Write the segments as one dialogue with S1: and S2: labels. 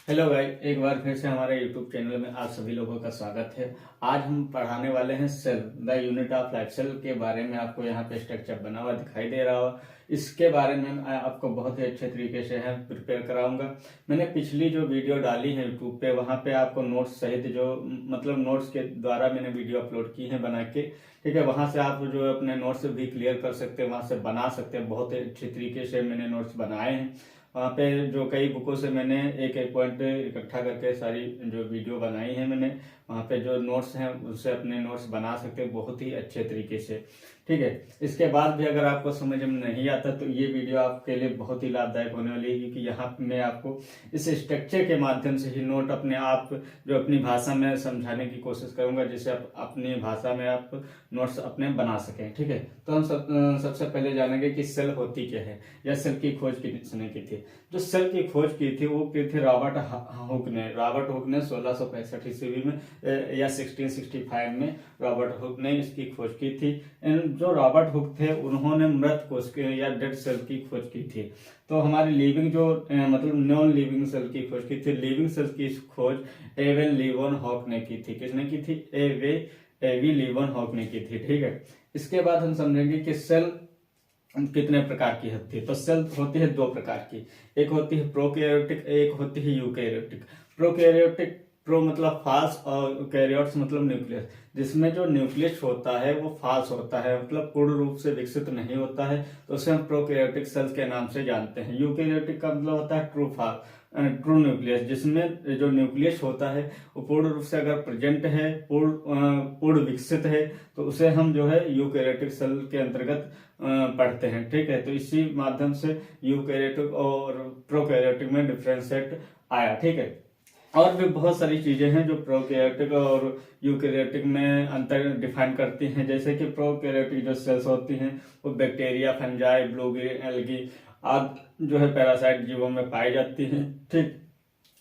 S1: Hello guys, एक बार फिर से हमारे यूट्यूब चैनल में आप सभी लोगों का स्वागत है। आज हम पढ़ाने वाले हैं cell the unit of life. Cell के बारे में आपको यहाँ पे स्ट्रक्चर बना हुआ दिखाई दे रहा हो। इसके बारे में मैं आपको बहुत ही अच्छे तरीके से है प्रिपेयर कराऊंगा। मैंने पिछली जो वीडियो डाली है यूट्यूब पे, वहाँ पे आपको नोट्स सहित जो मतलब नोट्स के द्वारा मैंने वीडियो अपलोड की है बना के, ठीक है। वहाँ से आप जो अपने नोट्स भी क्लियर कर सकते हैं, वहाँ से बना सकते हैं। बहुत ही अच्छे तरीके से मैंने नोट्स बनाए हैं। वहाँ पे जो कई बुकों से मैंने एक एक पॉइंट इकट्ठा करके सारी जो वीडियो बनाई है मैंने, वहाँ पे जो नोट्स हैं उससे अपने नोट्स बना सकते हैं बहुत ही अच्छे तरीके से, ठीक है। इसके बाद भी अगर आपको समझ में नहीं आता तो ये वीडियो आपके लिए बहुत ही लाभदायक होने वाली है, क्योंकि यहाँ मैं आपको इस स्ट्रक्चर के माध्यम से ही नोट अपने आप जो अपनी भाषा में समझाने की कोशिश करूंगा, जिससे आप अपनी भाषा में आप नोट्स अपने बना सकें, ठीक है। तो हम सबसे पहले जानेंगे कि सेल होती क्या है या सेल की खोज किसने की थी। जो सेल की खोज की थी वो की थी रॉबर्ट हुक ने 1665 ईस्वी में या 1665 में रॉबर्ट हुक ने इसकी खोज की थी। जो रॉबर्ट हुक थे उन्होंने मृत कोश या डेड सेल की खोज की थी। तो हमारी लिविंग जो मतलब नॉन लिविंग सेल की खोज की थी। लिविंग सेल की खोज एवन लीवन हॉक ने की थी। किसने की थी? एवी लीवन हॉक ने की थी, ठीक है। इसके बाद हम समझेंगे कि सेल कितने प्रकार की होती है। तो सेल होती है दो प्रकार की, एक होती है प्रोकैरियोटिक, एक होती है यूकैरियोटिक। प्रोकैरियोटिक, प्रो मतलब फाल्स और कैरियोट्स मतलब न्यूक्लियस, जिसमें जो न्यूक्लियस होता है वो फाल्स होता है, मतलब पूर्ण रूप से विकसित नहीं होता है, तो उसे हम प्रोकैरियोटिक सेल्स के नाम से जानते हैं। यूकैरियोटिक का मतलब होता है ट्रू न्यूक्लियस, जिसमें जो न्यूक्लियस होता है वो पूर्ण रूप से अगर प्रेजेंट है, पूर्ण विकसित है, तो उसे हम जो है यूकैरियोटिक सेल के अंतर्गत पढ़ते हैं, ठीक है। तो इसी माध्यम से यूकैरियोटिक और प्रोकैरियोटिक में डिफरेंशिएट आया, ठीक है। और भी बहुत सारी चीजें हैं जो प्रोकैरियोटिक और यूकैरियोटिक में अंतर डिफाइन करती हैं। जैसे कि प्रोकैरियोटिक जो सेल्स होती हैं वो बैक्टीरिया, फंजाई, ब्लूगी, एल्गी आदि जो है पैरासाइट जीवों में पाई जाती हैं, ठीक।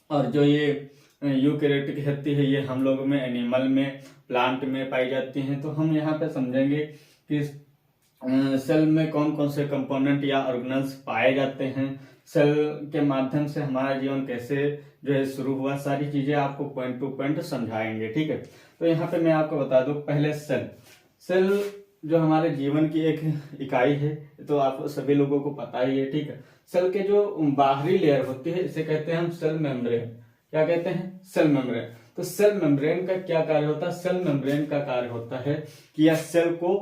S1: और जो ये यूकैरियोटिक होती है ये हम लोग में, एनिमल में, प्लांट में पाई जाती हैं। तो हम यहाँ पे समझेंगे कि सेल में कौन कौन से कंपोनेंट या ऑर्गेनल्स पाए जाते हैं, सेल के माध्यम से हमारा जीवन कैसे जो है शुरू हुआ, सारी चीजें आपको पॉइंट टू पॉइंट समझाएंगे, ठीक है। तो यहाँ पे मैं आपको बता दूं, पहले सेल जो हमारे जीवन की एक इकाई है, तो आप सभी लोगों को पता ही है, ठीक है। सेल के जो बाहरी लेयर होती है इसे कहते हैं हम सेल मेम्ब्रेन। क्या कहते हैं? Cell membrane. तो सेल मेम्ब्रेन का क्या कार्य होता है? सेल मेम्ब्रेन का कार्य होता है कि यह सेल को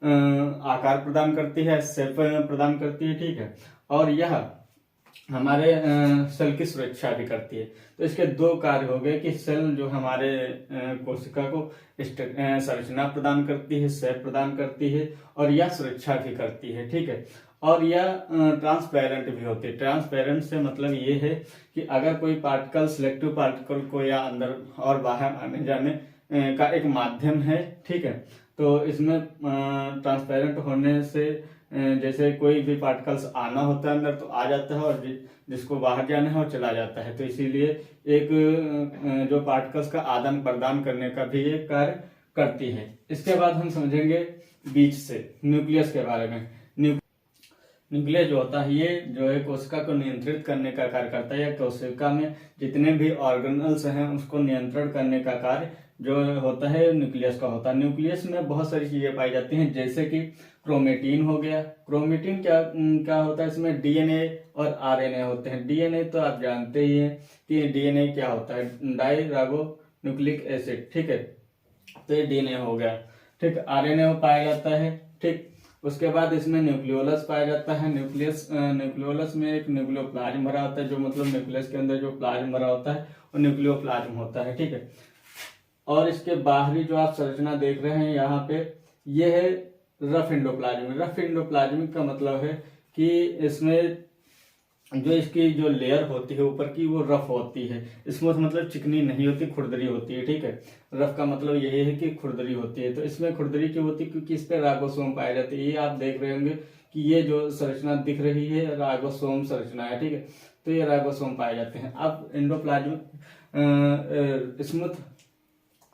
S1: आकार प्रदान करती है, शेप प्रदान करती है, ठीक है। और यह हमारे सेल की सुरक्षा भी करती है। तो इसके दो कार्य हो गए कि सेल जो हमारे कोशिका को संरचना प्रदान करती है, शेप प्रदान करती है, और यह सुरक्षा भी करती है, ठीक है। और यह ट्रांसपेरेंट भी होती है। ट्रांसपेरेंट से मतलब ये है कि अगर कोई पार्टिकल, सिलेक्टिव पार्टिकल को या अंदर और बाहर आने जाने का एक माध्यम है, ठीक है। तो इसमें ट्रांसपेरेंट होने से जैसे कोई भी पार्टिकल्स आना होता है अंदर तो आ जाता है, और जिसको बाहर जाना है वो चला जाता है। तो इसीलिए एक जो पार्टिकल्स का आदान प्रदान करने का भी एक कार्य करती है। इसके बाद हम समझेंगे बीच से न्यूक्लियस के बारे में। न्यूक्लियस जो होता है ये जो है कोशिका को नियंत्रित करने का कार्य करता है, या कोशिका में जितने भी ऑर्गेनल्स हैं उसको नियंत्रण करने का कार्य जो होता है न्यूक्लियस का होता है। न्यूक्लियस में बहुत सारी चीजें पाई जाती हैं, जैसे कि क्रोमेटिन हो गया। क्रोमेटिन क्या क्या होता है? इसमें डीएनए और आरएनए होते हैं। डीएनए तो आप जानते ही हैं कि डीएनए क्या होता है, डाई राइबो न्यूक्लिक एसिड, ठीक है। तो ये डीएनए हो गया, ठीक। आरएनए पाया जाता है, ठीक। उसके बाद इसमें न्यूक्लियोलस पाया जाता है। न्यूक्लियोलस में एक न्यूक्लियोप्लाज्म भरा होता है, जो मतलब न्यूक्लियस के अंदर जो प्लाज्म भरा होता है वो न्यूक्लियोप्लाज्म होता है, ठीक है। और इसके बाहरी जो आप संरचना देख रहे हैं यहाँ पे, ये है रफ एंडोप्लाज्म। रफ एंडोप्लाज्म का मतलब है कि इसमें जो इसकी जो लेयर होती है ऊपर की वो रफ होती है। इसमें मतलब चिकनी नहीं होती, खुरदरी होती है, ठीक है। रफ का मतलब यही है कि खुरदरी होती है। तो इसमें खुरदरी क्यों होती है? क्योंकि इस पे राइबोसोम पाए जाते हैं। ये आप देख रहे होंगे कि ये जो संरचना दिख रही है राइबोसोम संरचना है, ठीक है। तो ये राइबोसोम पाए जाते हैं। अब एंडोप्लाज्म स्मूथ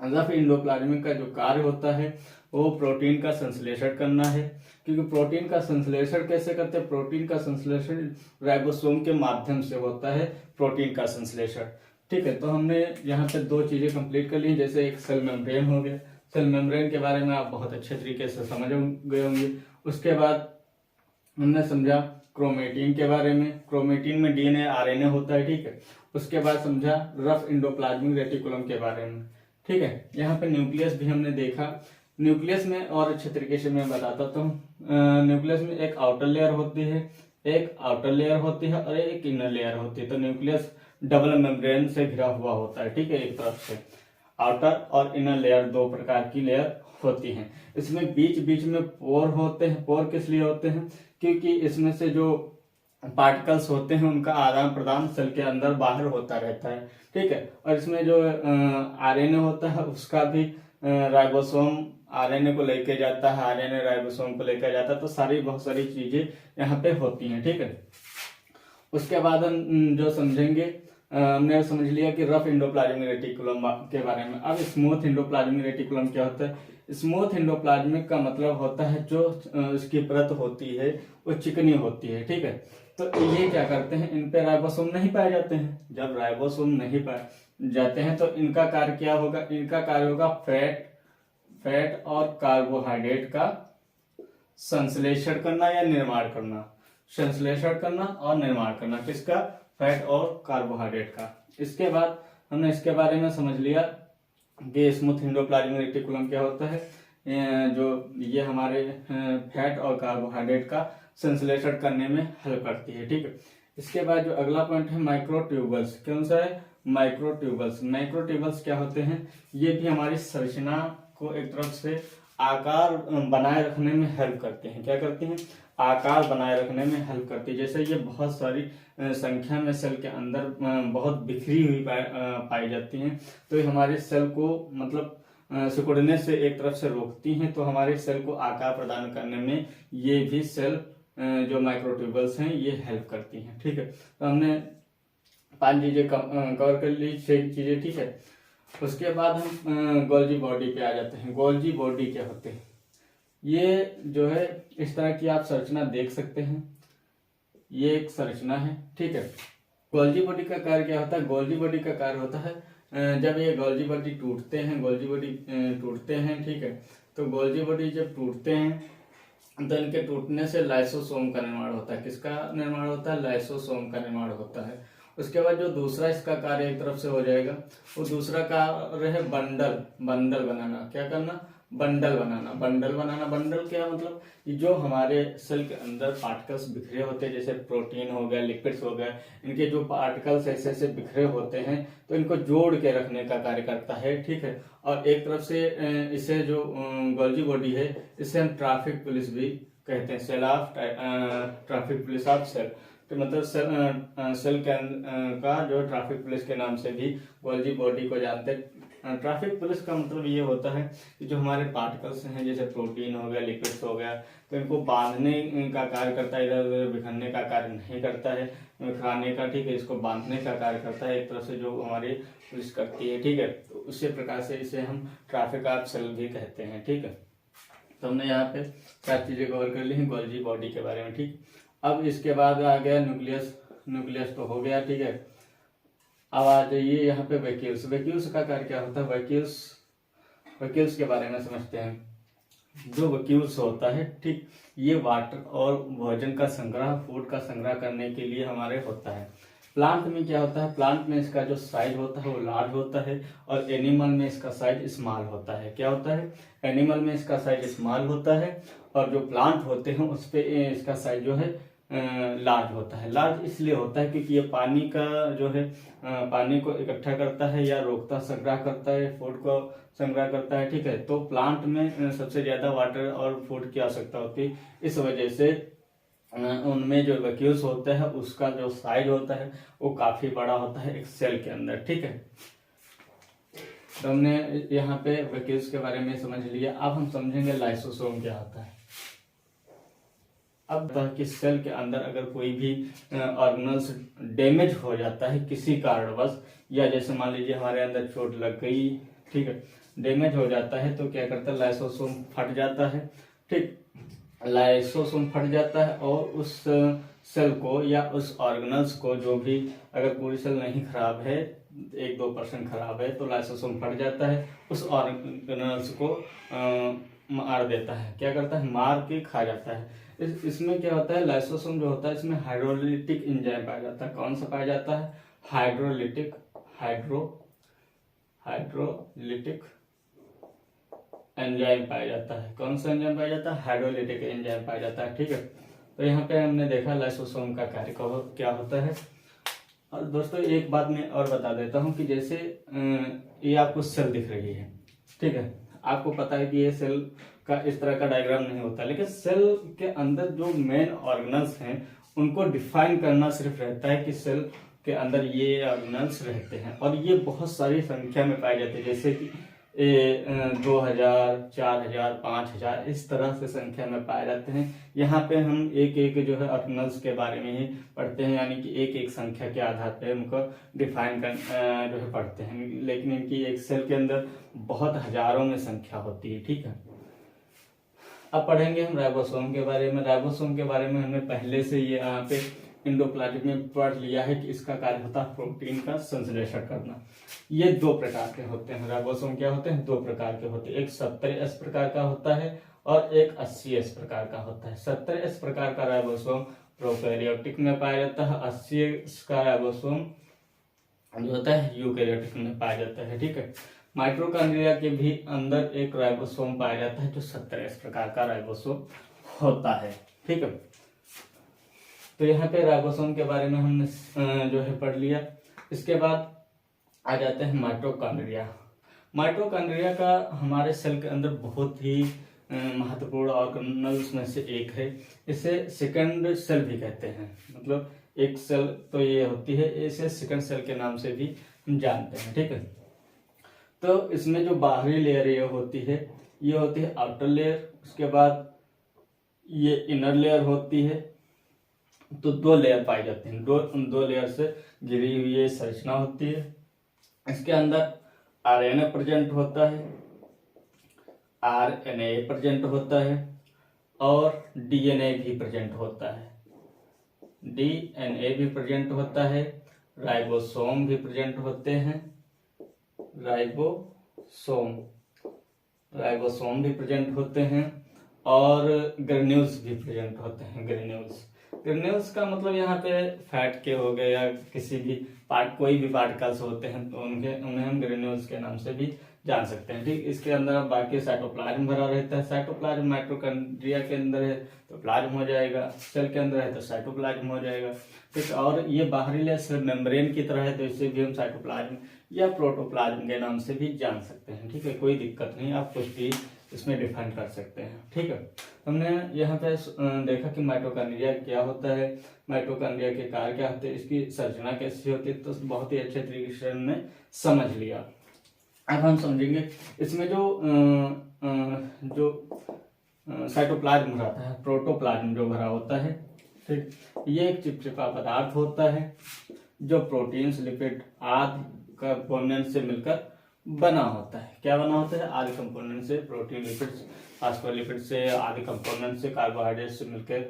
S1: रफ एंडोप्लाज्मिक का जो कार्य होता है वो प्रोटीन का संश्लेषण करना है, क्योंकि प्रोटीन का संश्लेषण कैसे करते हैं, प्रोटीन का संश्लेषण राइबोसोम के माध्यम से होता है, प्रोटीन का संश्लेषण। ठीक है, तो हमने यहाँ पे दो चीजें कंप्लीट कर ली, जैसे एक सेल मेम्ब्रेन हो गया, सेल मेम्ब्रेन के बारे में आप बहुत अच्छे तरीके से समझ गए होंगे। उसके बाद हमने समझा क्रोमेटिन के बारे में, क्रोमेटिन में डीएनए आरएनए होता है। ठीक है, उसके बाद समझा रफ इंडोप्लाज्मिक रेटिकुलम के बारे में। ठीक है, यहाँ पे न्यूक्लियस भी हमने देखा। न्यूक्लियस में और अच्छे तरीके से मैं बताता हूँ। न्यूक्लियस में एक आउटर लेयर होती है, एक आउटर लेयर होती है और एक इनर लेयर होती है। तो न्यूक्लियस डबल मेम्ब्रेन से घिरा हुआ होता है। ठीक है, एक तरफ से आउटर और इनर लेयर, दो प्रकार की लेयर होती हैं। इसमें बीच बीच में पोर होते हैं। पोर किस लिए होते हैं, क्योंकि इसमें से जो पार्टिकल्स होते हैं उनका आदान प्रदान सेल के अंदर बाहर होता रहता है। ठीक है, और इसमें जो आरएनए होता है उसका भी राइबोसोम आरएनए को लेके जाता है, आरएनए राइबोसोम को लेकर जाता है। तो बहुत सारी चीजें यहाँ पे होती हैं। ठीक है, उसके बाद हम जो समझेंगे, हमने समझ लिया कि रफ इंडोप्लाज्मिक रेटिकुलम के बारे में। अब स्मूथ इंडोप्लाज्मिक रेटिकुलम क्या होता है? स्मूथ इंडोप्लाज्मिक का मतलब होता है जो इसकी परत होती है वो चिकनी होती है। ठीक है, तो ये क्या करते हैं, इन पे राइबोसोम नहीं पाए जाते हैं। जब राइबोसोम नहीं पाए जाते हैं तो इनका कार्य क्या होगा, इनका कार्य होगा फैट और कार्बोहाइड्रेट का संश्लेषण करना या निर्माण करना, संश्लेषण करना और निर्माण करना, किसका, फैट और कार्बोहाइड्रेट का। इसके बाद हमने इसके बारे में समझ लिया कि स्मूथ इंडोप्लाज्मिक रेटिकुलम क्या होता है, जो ये हमारे फैट और कार्बोहाइड्रेट का संश्लेषण करने में हेल्प करती है। ठीक है, इसके बाद जो अगला पॉइंट है माइक्रोट्यूबल्स, कौन सा है, माइक्रोट्यूबल्स। माइक्रोट्यूबल्स क्या होते हैं, ये भी हमारी संरचना को एक तरफ से आकार बनाए रखने में हेल्प करते हैं। क्या करते हैं, आकार बनाए रखने में हेल्प करती है। जैसे ये बहुत सारी संख्या में सेल के अंदर बहुत बिखरी हुई पाई जाती हैं, तो ये हमारे सेल को मतलब सिकुड़ने से एक तरफ से रोकती हैं, तो हमारे सेल को आकार प्रदान करने में ये भी सेल जो माइक्रोट्यूबल्स हैं ये हेल्प करती हैं। ठीक है, तो हमने 5 चीजें कवर कर ली, 6 चीजें। ठीक है, उसके बाद हम गोल्जी बॉडी पे आ जाते हैं। गोल्जी बॉडी क्या होते हैं, ये जो है इस तरह की आप संरचना देख सकते हैं, ये एक संरचना है। ठीक है, गोल्जी बॉडी का कार्य क्या होता है, गोल्जी बॉडी का कार्य होता है जब ये गोल्जी बॉडी टूटते हैं, गोल्जी बॉडी टूटते हैं। ठीक है, तो गोल्जी बॉडी जब टूटते हैं तो इनके टूटने से लाइसोसोम का निर्माण होता है। किसका निर्माण होता है, लाइसोसोम का निर्माण होता है। उसके बाद जो दूसरा इसका कार्य एक तरफ से हो जाएगा, वो दूसरा कार्य है बंडल बनाना। क्या करना, बंडल बनाना। बंडल क्या मतलब, जो हमारे सेल के अंदर पार्टिकल्स बिखरे होते हैं, जैसे प्रोटीन हो गया, लिपिड्स हो गया, इनके जो पार्टिकल्स ऐसे ऐसे बिखरे होते हैं तो इनको जोड़ के रखने का कार्य करता है। ठीक है, और एक तरफ से इसे जो गोल्जी बॉडी है इसे हम ट्रैफिक पुलिस भी कहते हैं, cell of traffic police of cell. तो मतलब सेल का जो ट्रैफिक पुलिस के नाम से भी गोल्जी बॉडी को जानते हैं। ट्रैफिक पुलिस का मतलब ये होता है कि जो हमारे पार्टिकल्स हैं, जैसे प्रोटीन हो गया, लिपिड्स हो गया, तो इनको बांधने का कार्य करता है, इधर उधर बिखरने का कार्य नहीं करता है, बिखराने का। ठीक है, इसको बांधने का कार्य करता है एक तरह से, जो हमारी पुलिस करती है। ठीक है, तो उसी प्रकार से इसे हम ट्रैफिक ऑफ सेल भी कहते हैं। ठीक है, तो हमने यहाँ पे 4 चीजें कवर कर ली हैं गोल्जी बॉडी के बारे में। ठीक, अब इसके बाद आ गया न्यूक्लियस तो हो गया। ठीक है, अब आ जाइए यहाँ पे वैक्यूल्स। वैक्यूल्स का कार्य क्या होता है, वैक्यूल्स के बारे में समझते हैं। जो वैक्यूल्स होता है, ठीक, ये वाटर और भोजन का संग्रह, फूड का संग्रह करने के लिए हमारे होता है। प्लांट में क्या होता है, प्लांट में इसका जो साइज होता है वो लार्ज होता है, और एनिमल में इसका साइज स्मॉल होता है। क्या होता है, एनिमल में इसका साइज स्मॉल होता है, और जो प्लांट होते हैं उस पे इसका साइज जो है लार्ज होता है। लार्ज इसलिए होता है क्योंकि ये पानी का जो है पानी को इकट्ठा करता है या रोकता, संग्रह करता है, फूड को संग्रह करता है। ठीक है, तो प्लांट में सबसे ज्यादा वाटर और फूड की आवश्यकता होती है। इस वजह से उनमें जो वैक्यूल्स होता है उसका जो साइज होता है वो काफी बड़ा होता है एक सेल के अंदर। ठीक है, तो हमने यहाँ पे वैक्यूल्स के बारे में समझ लिया। अब हम समझेंगे लाइसोसोम क्या होता है। अब कि सेल के अंदर अगर कोई भी ऑर्गेनल्स डैमेज हो जाता है किसी कारणवश, या जैसे मान लीजिए हमारे अंदर चोट लग गई, ठीक है, डैमेज हो जाता है, तो क्या करता है, लाइसोसोम फट जाता है। ठीक, लाइसोसोम फट जाता है और उस सेल को या उस ऑर्गेनल्स को, जो भी अगर पूरी सेल नहीं खराब है, 1-2% खराब है, तो लाइसोसोम फट जाता है, उस ऑर्गेनल्स को मार देता है। क्या करता है? मार के खा जाता है। इसमें क्या होता है, लाइसोसोम जो होता है इसमें हाइड्रोलिटिक एंजाइम पाया जाता है। कौन सा पाया जाता है? हाइड्रोलिटिक एंजाइम पाया जाता है। कौन सा एंजाइम पाया जाता है? हाइड्रोलिटिक एंजाइम पाया जाता है। ठीक है, तो यहाँ पे हमने देखा लाइसोसोम का कार्य क्या होता है। और दोस्तों एक बात मैं और बता देता हूँ कि जैसे ये आपको सेल दिख रही है, ठीक है, आपको पता है कि ये सेल का इस तरह का डायग्राम नहीं होता, लेकिन सेल के अंदर जो मेन ऑर्गेनल्स हैं उनको डिफाइन करना सिर्फ रहता है कि सेल के अंदर ये ऑर्गेनल्स रहते हैं, और ये बहुत सारी संख्या में पाए जाते हैं, जैसे कि 2000, 4000, 5000 इस तरह से संख्या में पाए जाते हैं। यहाँ पे हम एक एक जो है ऑर्गेनल्स के बारे में ही पढ़ते हैं, यानी कि एक एक संख्या के आधार पे उनको डिफाइन कर जो है पढ़ते हैं, लेकिन इनकी एक सेल के अंदर बहुत हजारों में संख्या होती है। ठीक है, अब पढ़ेंगे हम राइबोसोम के बारे में। राइबोसोम के बारे में हमने पहले से ये यहाँ पे एंडोप्लाज्म में पढ़ लिया है कि इसका कार्य होता है प्रोटीन का संश्लेषण करना। ये 2 प्रकार के होते हैं। राइबोसोम क्या होते हैं? 2 प्रकार के होते हैं। एक 70S प्रकार का होता है और एक 80S प्रकार का होता है। 70S प्रकार का राइबोसोम प्रोकैरियोटिक में पाया जाता है। 80S का राइबोसोम जो होता है यूकैरियोटिक में पाया जाता है। ठीक है, माइटोकॉन्ड्रिया के भी अंदर एक राइबोसोम पाया जाता है जो 70S प्रकार का राइबोसोम होता है। ठीक है, तो यहाँ पे राइबोसोम के बारे में हमने जो है पढ़ लिया। इसके बाद आ जाते हैं माइटोकॉन्ड्रिया। माइटोकॉन्ड्रिया का हमारे सेल के अंदर बहुत ही महत्वपूर्ण ऑर्गेनल्स में से एक है। इसे सेकंड सेल भी कहते हैं, मतलब एक सेल तो ये होती है, इसे सेकंड सेल के नाम से भी हम जानते हैं। ठीक है, तो इसमें जो बाहरी लेयर ये होती है आउटर लेयर, उसके बाद ये इनर लेयर होती है। तो 2 लेयर पाई जाती हैं, दो लेयर से घिरी हुई ये संरचना होती है। इसके अंदर आरएनए प्रेजेंट होता है, आरएनए प्रेजेंट होता है और डीएनए भी प्रेजेंट होता है। डीएनए भी प्रेजेंट होता है, राइबोसोम भी प्रेजेंट होते हैं, राइबोसोम भी प्रेजेंट होते हैं और ग्रेन्यूल्स भी प्रेजेंट होते हैं। ग्रेन्यूल्स का मतलब यहाँ पे फैट के हो गए या किसी भी कोई भी पार्टिकल्स होते हैं तो उन्हें हम ग्रेन्यूल्स के नाम से भी जान सकते हैं। ठीक, इसके अंदर अब बाकी साइटोप्लाज्म भरा रहता है। साइटोप्लाज्म माइटोकॉन्ड्रिया के अंदर है तो प्लाज्म हो जाएगा, सेल के अंदर है तो साइटोप्लाज्म हो जाएगा। ठीक, और ये बाहरी लेयर सेल मेम्ब्रेन की तरह है तो इसे भी हम साइटोप्लाज्म या प्रोटोप्लाज्म के नाम से भी जान सकते हैं। ठीक है, कोई दिक्कत नहीं, आप कुछ भी इसमें डिफाइन कर सकते हैं। ठीक है, हमने यहाँ पे देखा कि माइटोकॉन्ड्रिया क्या होता है, माइटोकॉन्ड्रिया के कार्य क्या होते हैं, इसकी संरचना कैसी होती है, तो बहुत ही अच्छे तरीके से हमने समझ लिया। अब हम समझेंगे इसमें जो साइटोप्लाज्म रहता है, प्रोटोप्लाज्म जो भरा होता है। ठीक, ये एक चिपचिपा पदार्थ होता है जो प्रोटीन्स, लिपिड आदि कंपोनेंट से मिलकर बना होता है। क्या बना होता है? आदि कंपोनेंट से, प्रोटीन, लिपिड्स, फास्फोलिपिड से, आदि कंपोनेंट से, कार्बोहाइड्रेट से मिलकर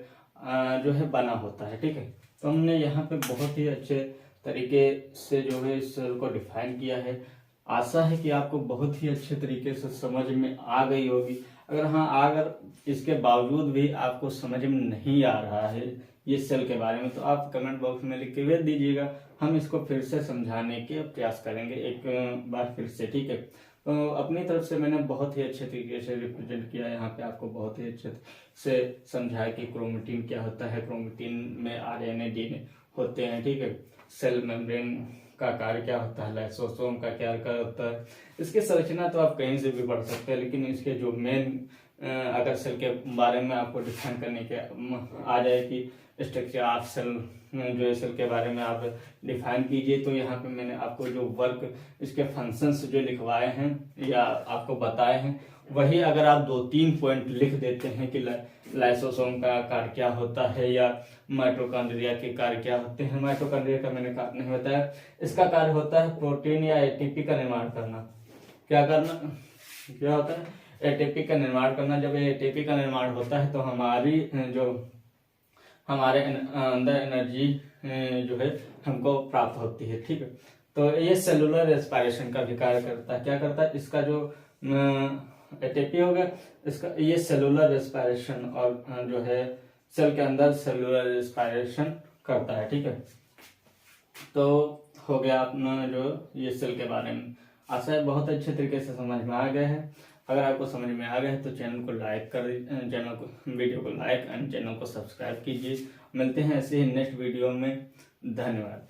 S1: जो है बना होता है। ठीक है, तो हमने यहाँ पे बहुत ही अच्छे तरीके से जो है इस सेल को डिफाइन किया है। आशा है कि आपको बहुत ही अच्छे तरीके से समझ में आ गई होगी। अगर इसके बावजूद भी आपको समझ में नहीं आ रहा है ये सेल के बारे में तो आप कमेंट बॉक्स में लिख के भेज दीजिएगा, हम इसको फिर से समझाने के प्रयास करेंगे एक बार फिर से। ठीक है, तो अपनी तरफ से मैंने बहुत ही अच्छे तरीके से रिप्रेजेंट किया, यहाँ पे आपको बहुत ही अच्छे से समझाया कि क्रोमेटिन क्या होता है, क्रोमेटिन में आरएनए, डीएनए होते हैं। ठीक है, सेल मेम्ब्रेन का कार्य क्या होता है, लाइसोसोम का क्या कार्य होता है, इसकी संरचना तो आप कहीं से भी पढ़ सकते हैं, लेकिन इसके जो मेन अगर सेल के बारे में आपको डिफाइन करने के आ जाए कि स्ट्रक्चर ऑफ सेल, जो सेल के बारे में आप डिफाइन कीजिए, तो यहाँ पे मैंने आपको जो वर्क, इसके फंक्शंस जो लिखवाए हैं या आपको बताए हैं, वही अगर आप 2-3 पॉइंट लिख देते हैं कि लाइसोसोम का कार्य क्या होता है या माइटोकॉन्ड्रिया के कार्य क्या होते हैं। माइटोकॉन्ड्रिया का मैंने कार्य नहीं बताया, इसका कार्य होता है प्रोटीन या एटीपी का निर्माण करना। क्या होता है? एटीपी का निर्माण करना। जब एटीपी का निर्माण होता है तो हमारी जो हमारे अंदर एनर्जी जो है हमको प्राप्त होती है, ठीक है। तो ये सेलुलर रेस्पिरेशन का भी कार्य करता है। क्या करता है, इसका जो एटीपी हो गया, इसका ये सेलुलर रेस्पिरेशन और जो है सेल के अंदर सेलुलर रेस्पिरेशन करता है, ठीक है। तो हो गया अपना जो ये सेल के बारे में। आशा है बहुत अच्छे तरीके से समझ में आ गया है। अगर आपको समझ में आ गया है तो चैनल को लाइक कर, चैनल को वीडियो को लाइक एंड चैनल को सब्सक्राइब कीजिए। मिलते हैं ऐसे ही नेक्स्ट वीडियो में। धन्यवाद।